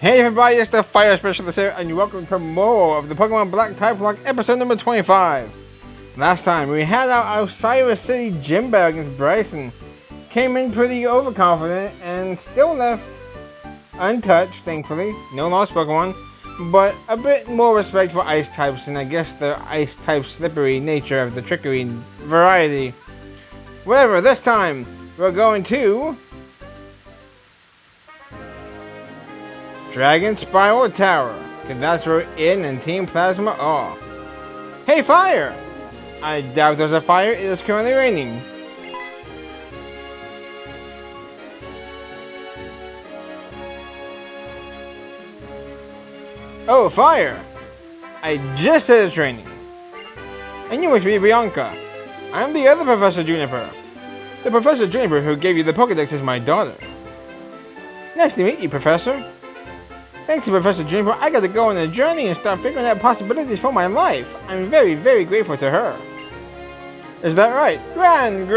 Hey everybody, it's the Fire Specialist here, and welcome to more of the Pokemon Black Typelocke episode number 25. Last time, we had our Osiris City gym battle against Bryson. Came in pretty overconfident, and still left untouched, thankfully. No lost Pokemon, but a bit more respect for Ice types, and I guess the Ice type slippery nature of the trickery variety. Whatever, this time, we're going to Dragon Spiral Tower, because that's where In and Team Plasma are. Hey, Fire! I doubt there's a fire, it is currently raining. Oh, Fire! I just said it's raining. And you must be Bianca. I'm the other Professor Juniper. The Professor Juniper who gave you the Pokedex is my daughter. Nice to meet you, Professor. Thanks to Professor Juniper, I got to go on a journey and start figuring out possibilities for my life. I'm very, very grateful to her. Is that right? Grand.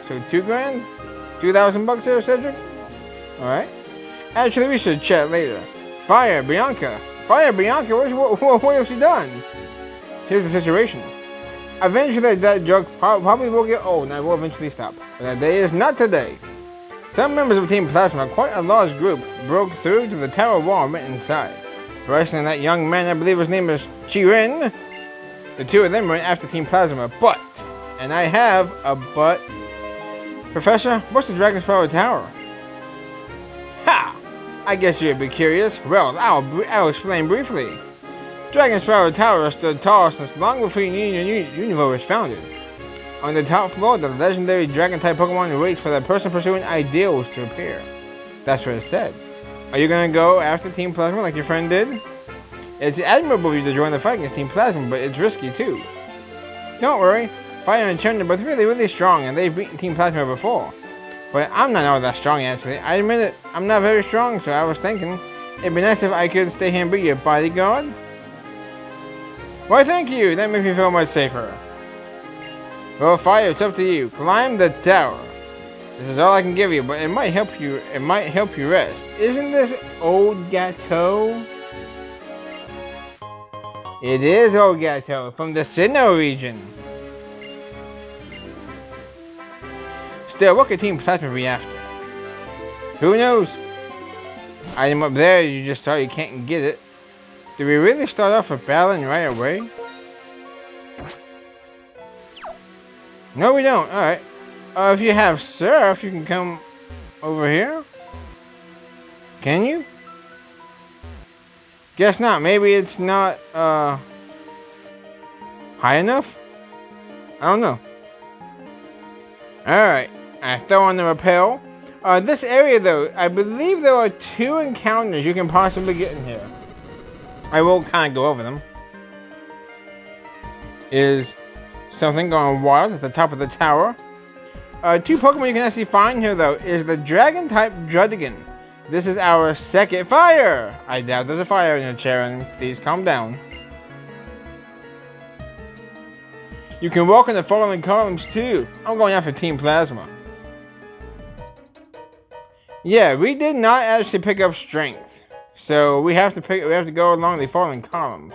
So $2,000? 2,000 bucks here, Cedric? Alright. Actually, we should chat later. Fire, Bianca, what has she done? Here's the situation. Eventually, that joke probably will get old and I will eventually stop. But that day is not today. Some members of Team Plasma, quite a large group, broke through to the tower wall and went inside. Bryson and that young man, I believe his name is Chirin, the two of them went after Team Plasma, but, and I have a but. Professor, what's the Dragon Spiral Tower? Ha! I guess you'd be curious. Well, I'll explain briefly. Dragon Spiral Tower has stood tall since long before the universe was founded. On the top floor, the legendary Dragon-type Pokemon waits for the person pursuing ideals to appear. That's what it said. Are you gonna go after Team Plasma like your friend did? It's admirable of you to join the fight against Team Plasma, but it's risky too. Don't worry, Fire and Chun are both really strong, and they've beaten Team Plasma before. But I'm not all that strong, actually. I admit it, I'm not very strong, so I was thinking it'd be nice if I could stay here and be your bodyguard. Why, thank you. That makes me feel much safer. Well, Fire, it's up to you. Climb the tower. This is all I can give you, but it might help you. It might help you rest. Isn't this Old Gateau? It is Old Gateau from the Sinnoh region. Still, what could Team Plasma be after? Who knows? Item up there, you just saw you can't get it. Do we really start off with battling right away? No, we don't. Alright. If you have Surf, you can come over here. Can you? Guess not. Maybe it's not, high enough? I don't know. Alright. I throw on the Repel. This area, though, I believe there are 2 encounters you can possibly get in here. I will kind of go over them. Is something going wild at the top of the tower. 2 Pokemon you can actually find here, though, is the Dragon-type Druddigon. This is our second Fire! I doubt there's a fire in the chair, and please calm down. You can walk in the falling columns, too. I'm going after Team Plasma. Yeah, we did not actually pick up Strength. So we have to go along the falling columns.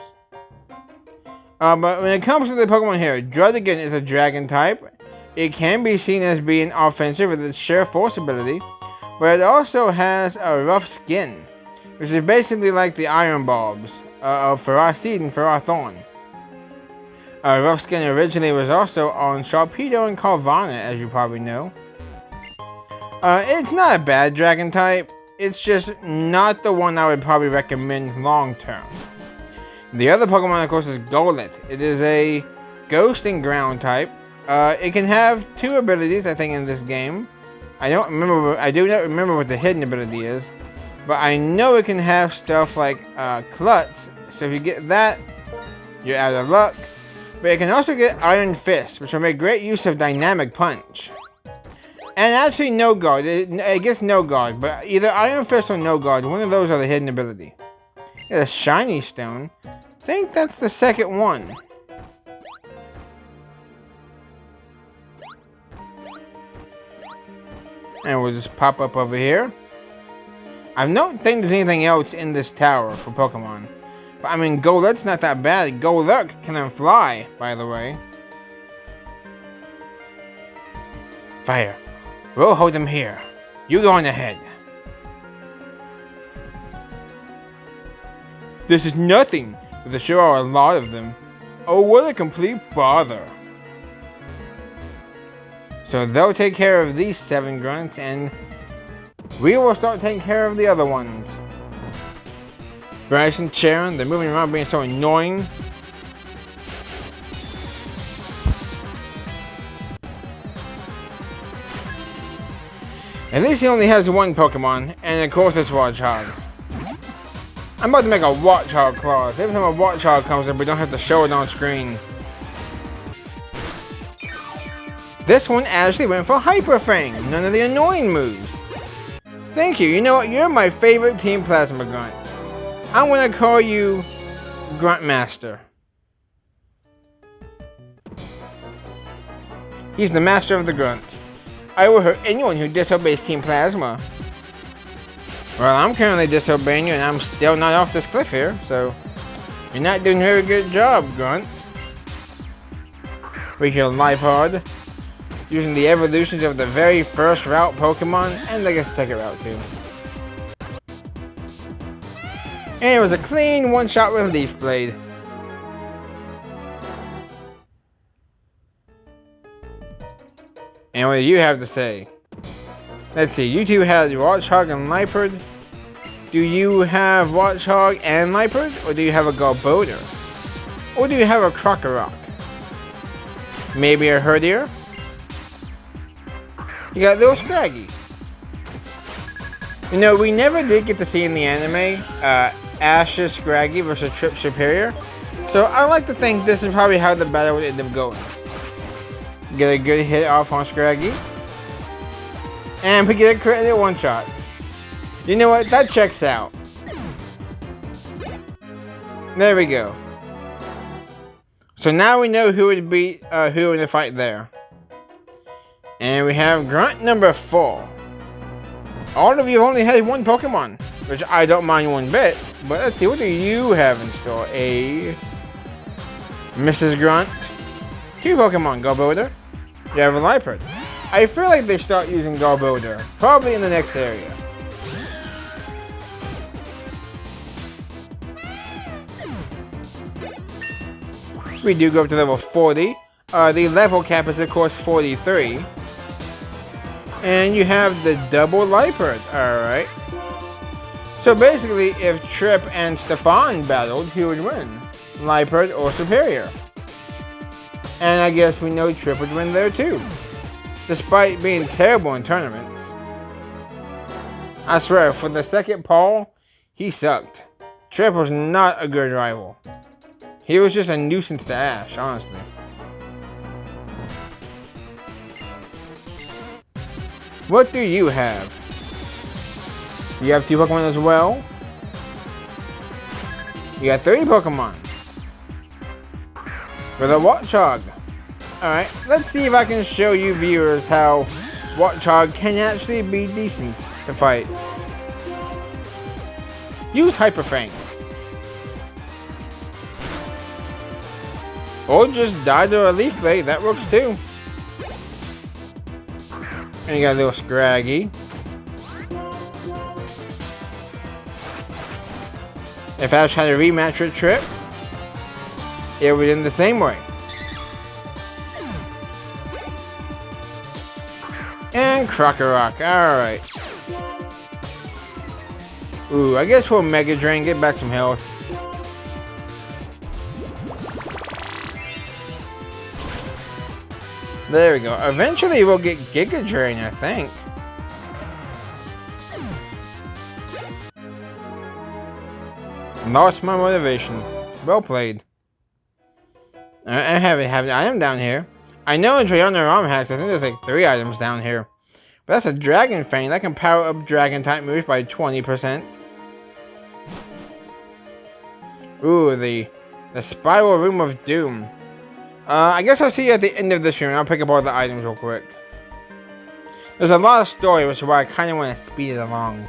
But when it comes to the Pokemon here, Druddigon is a Dragon type. It can be seen as being offensive with its sheer force ability, but it also has a rough skin, which is basically like the Iron Bulbs of Ferroseed and Ferrothorn. Rough skin originally was also on Sharpedo and Carvanha, as you probably know. It's not a bad Dragon type. It's just not the one I would probably recommend long term. The other Pokemon, of course, is Golett. It is a Ghost and Ground type. It can have 2 abilities, I think, in this game. I do not remember what the hidden ability is, but I know it can have stuff like Klutz. So if you get that, you're out of luck. But it can also get Iron Fist, which will make great use of Dynamic Punch. And actually, No Guard. It gets No Guard, but either Iron Fist or No Guard, one of those are the hidden ability. A Shiny Stone. I think that's the second one. And we'll just pop up over here. I don't think there's anything else in this tower for Pokemon. But I mean, Golette's not that bad. Golett can then fly, by the way. Fire. We'll hold them here. You go on ahead. This is nothing, but there sure are a lot of them. Oh, what a complete bother. So they'll take care of these 7 grunts, and we will start taking care of the other ones. Bryce and Sharon, they're moving around being so annoying. At least he only has 1 Pokemon, and of course it's Watchog. I'm about to make a Watchog clause. Every time a Watchog comes in, we don't have to show it on screen. This one actually went for Hyper Fang, none of the annoying moves. Thank you, you know what, you're my favorite Team Plasma Grunt. I'm gonna call you Grunt Master. He's the master of the grunts. I will hurt anyone who disobeys Team Plasma. Well, I'm currently disobeying you and I'm still not off this cliff here, so you're not doing a very good job, Grunt. With your Life Hard, using the evolutions of the very first route Pokemon, and like a second route too. And it was a clean one-shot with Leaf Blade. And what do you have to say? Let's see, you two have Watchog and Liepard. Do you have Watchog and Liepard? Or do you have a Garbodor? Or do you have a Krokorok? Maybe a Herdier? You got little Scraggy. You know, we never did get to see in the anime Ash's Scraggy versus Trip Superior. So I like to think this is probably how the battle would end up going. Get a good hit off on Scraggy. And we get a crit one shot. You know what? That checks out. There we go. So now we know who would beat who in the fight there. And we have Grunt number 4. All of you only had 1 Pokemon, which I don't mind one bit. But let's see, what do you have in store? A Mrs. Grunt. 2 Pokemon, Garbodor. You have a Liepard. I feel like they start using Garbodor, probably in the next area. We do go up to level 40. The level cap is of course 43. And you have the double Liepard, alright. So basically, if Trip and Stefan battled, who would win? Liepard or Superior? And I guess we know Trip would win there too. Despite being terrible in tournaments. I swear, for the second Paul, he sucked. Trip was not a good rival. He was just a nuisance to Ash, honestly. What do you have? Do you have 2 Pokemon as well? You got 30 Pokemon. For the Watchog. Alright, let's see if I can show you viewers how Watchog can actually be decent to fight. Use Hyper Fang. Or just die to a Leaf Blade, that works too. And you got a little Scraggy. If Ash had a rematch with Trip, it would end the same way. And Krokorok, alright. Ooh, I guess we'll Mega Drain, get back some health. There we go. Eventually we'll get Giga Drain, I think. Lost my motivation. Well played. I am down here. I know in Triana ROM hacks, I think there's like 3 items down here. But that's a Dragon Fang. That can power up Dragon type moves by 20%. Ooh, the Spiral Room of Doom. I guess I'll see you at the end of this stream. I'll pick up all the items real quick. There's a lot of story, which is why I kind of want to speed it along.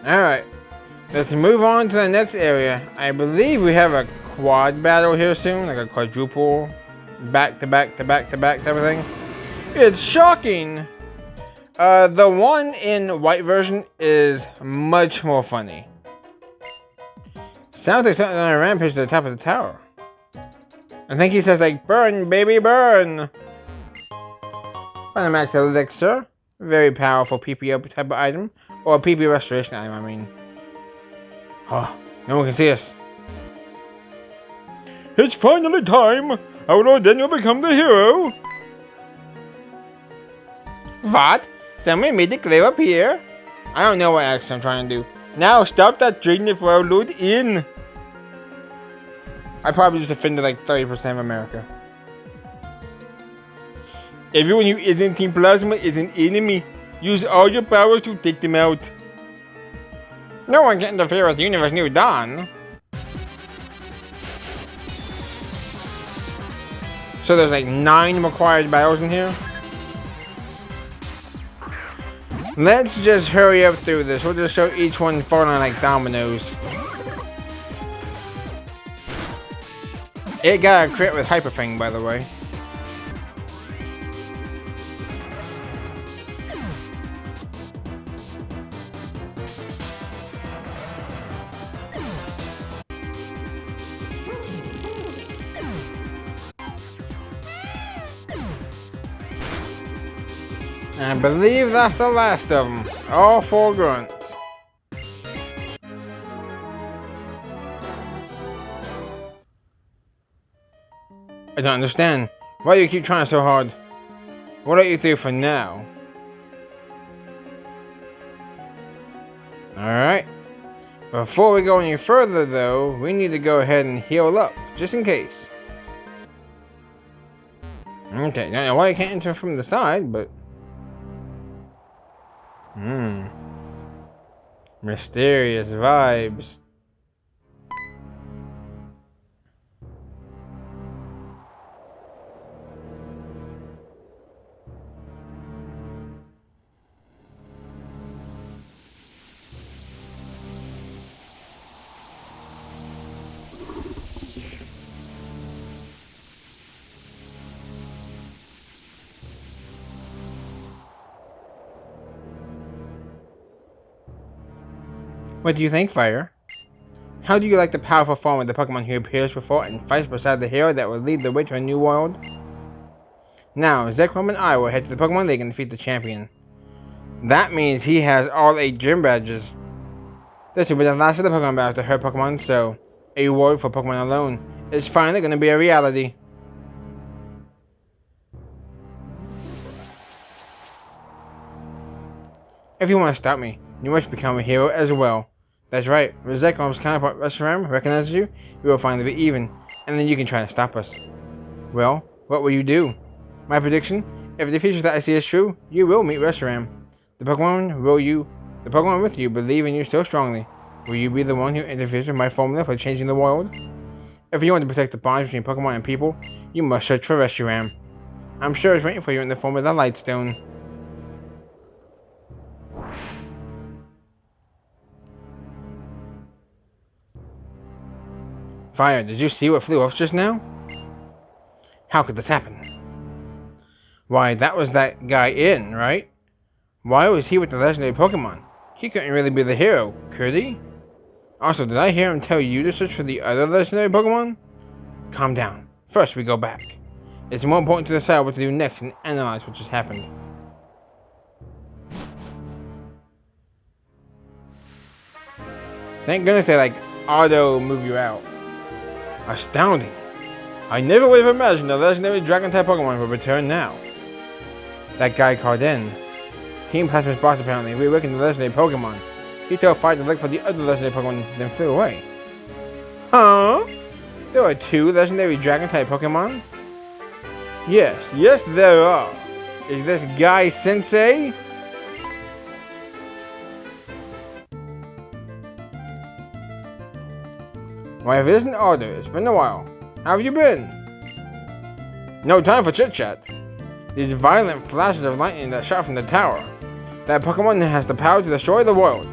Alright, let's move on to the next area. I believe we have a quad battle here soon, like a quadruple back to back to back to back type of thing. It's shocking! The one in white version is much more funny. Sounds like something on a rampage to the top of the tower. I think he says like, burn baby burn! Max elixir, very powerful PP up type of item, or a PP restoration item, I mean. Oh, no one can see us. It's finally time! Our Lord Daniel become the hero! What? Somebody made it clear up here? I don't know what accent I'm trying to do. Now stop that trading for our Lord in! I probably just offended like 30% of America. Everyone who isn't Team Plasma is an enemy. Use all your powers to take them out. No one can interfere with Universe New Dawn. So there's like 9 required battles in here. Let's just hurry up through this. We'll just show each one falling like dominoes. It got a crit with Hyper Fang, by the way. I believe that's the last of them. All 4 grunts. I don't understand. Why do you keep trying so hard? What are you through for now? Alright. Before we go any further though, we need to go ahead and heal up, just in case. Okay, I don't know why you can't enter from the side, but... Mysterious vibes. What do you think, Fire? How do you like the powerful form of the Pokemon who appears before and fights beside the hero that will lead the way to a new world? Now, Zekrom and I will head to the Pokemon League and defeat the champion. That means he has all 8 gym badges. This will be the last of the Pokemon battles to hurt Pokemon, so a reward for Pokemon alone is finally going to be a reality. If you want to stop me, you must become a hero as well. That's right, when Zekrom's counterpart Reshiram recognizes you, we will finally be even, and then you can try to stop us. Well, what will you do? My prediction, if the future that I see is true, you will meet Reshiram. The Pokemon with you believe in you so strongly. Will you be the one who interferes with my formula for changing the world? If you want to protect the bonds between Pokemon and people, you must search for Reshiram. I'm sure it's waiting for you in the form of the Lightstone. Fire, did you see what flew off just now? How could this happen? Why, that was that guy in, right? Why was he with the legendary Pokemon? He couldn't really be the hero, could he? Also, did I hear him tell you to search for the other legendary Pokemon? Calm down. First, we go back. It's more important to decide what to do next and analyze what just happened. Thank goodness they auto move you out. Astounding. I never would have imagined a legendary Dragon-type Pokemon would return now. That guy called in. Team Plasma's boss apparently reawakened the legendary Pokemon. He told Fire to look for the other legendary Pokemon, then flew away. Huh? There are 2 legendary Dragon-type Pokemon? Yes, there are. Is this guy Sensei? Why, if it isn't Arthur, it's been a while. How have you been? No time for chit-chat. These violent flashes of lightning that shot from the tower. That Pokemon has the power to destroy the world.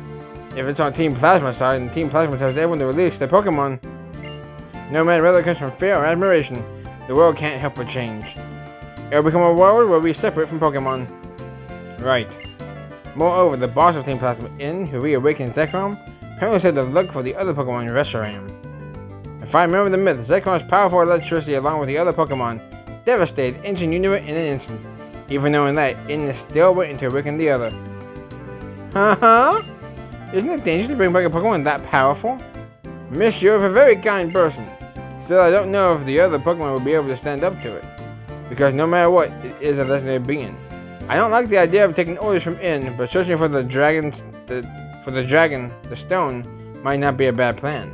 If it's on Team Plasma's side and Team Plasma tells everyone to release their Pokemon, no matter whether it comes from fear or admiration, the world can't help but change. It will become a world where we separate from Pokemon. Right. Moreover, the boss of Team Plasma, who reawakens Zekrom, apparently said to look for the other Pokemon in Reshiram. If I remember the myth, Zekrom's powerful electricity along with the other Pokemon devastated ancient Unova in an instant, even knowing that In is still waiting to awaken the other. Isn't it dangerous to bring back a Pokemon that powerful? Miss, you're a very kind person. Still, I don't know if the other Pokemon will be able to stand up to it, because no matter what, it is a legendary being. I don't like the idea of taking orders from In, but searching for the stone, might not be a bad plan.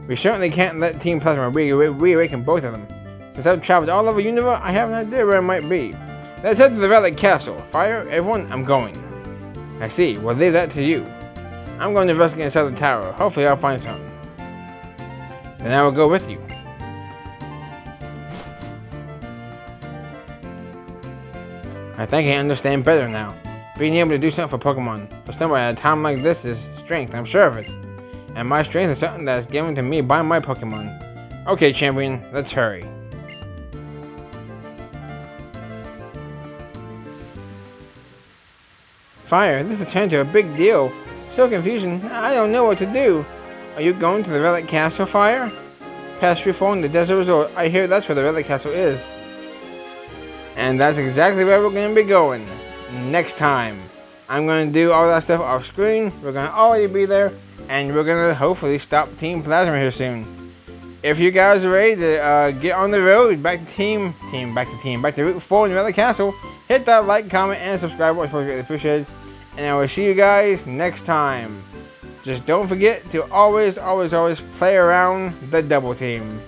We certainly can't let Team Plasma reawaken both of them. Since I've traveled all over Unova, I have an idea where it might be. Let's head to the Relic Castle. Fire, everyone, I'm going. I see, we'll leave that to you. I'm going to investigate inside the tower. Hopefully I'll find something. Then I will go with you. I think I understand better now. Being able to do something for Pokemon, for someone at a time like this, is strength, I'm sure of it. And my strength is something that is given to me by my Pokemon. Okay, champion, let's hurry. Fire, this has turned to a big deal. So confusing, I don't know what to do. Are you going to the Relic Castle, Fire? Past Freefall in the Desert Resort. I hear that's where the Relic Castle is. And that's exactly where we're going to be going. Next time. I'm going to do all that stuff off screen. We're going to already be there. And we're going to hopefully stop Team Plasma here soon. If you guys are ready to get on the road, back to Route 4 in the Relic Castle, hit that like, comment, and subscribe. It's really appreciated. And I will see you guys next time. Just don't forget to always play around the double team.